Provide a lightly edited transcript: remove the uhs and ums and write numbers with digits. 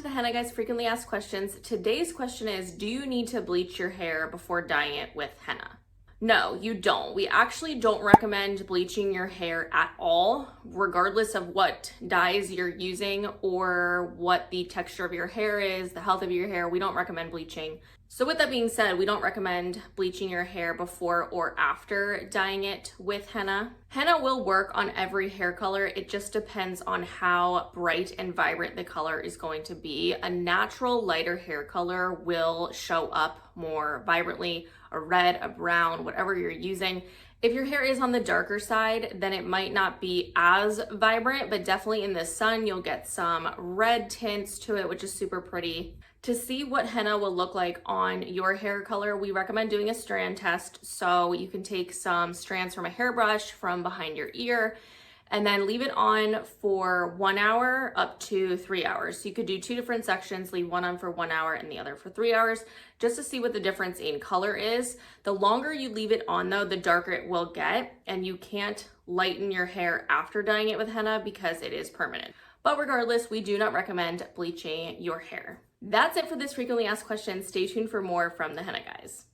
the Henna Guys frequently asked questions. Today's question is, do you need to bleach your hair before dyeing it with henna? No, you don't. We actually don't recommend bleaching your hair at all, regardless of what dyes you're using or what the texture of your hair is, the health of your hair. We don't recommend bleaching. So with that being said, we don't recommend bleaching your hair before or after dyeing it with henna. Henna will work on every hair color. It just depends on how bright and vibrant the color is going to be. A natural lighter hair color will show up more vibrantly, a red, a brown, whatever you're using. If your hair is on the darker side, then it might not be as vibrant, but definitely in the sun, you'll get some red tints to it, which is super pretty. To see what henna will look like on your hair color, we recommend doing a strand test. So you can take some strands from a hairbrush from behind your ear and then leave it on for 1 hour up to 3 hours. So you could do 2 different sections, leave one on for 1 hour and the other for 3 hours, just to see what the difference in color is. The longer you leave it on though, the darker it will get, and you can't lighten your hair after dyeing it with henna because it is permanent. But regardless, we do not recommend bleaching your hair. That's it for this frequently asked question. Stay tuned for more from the Henna Guys.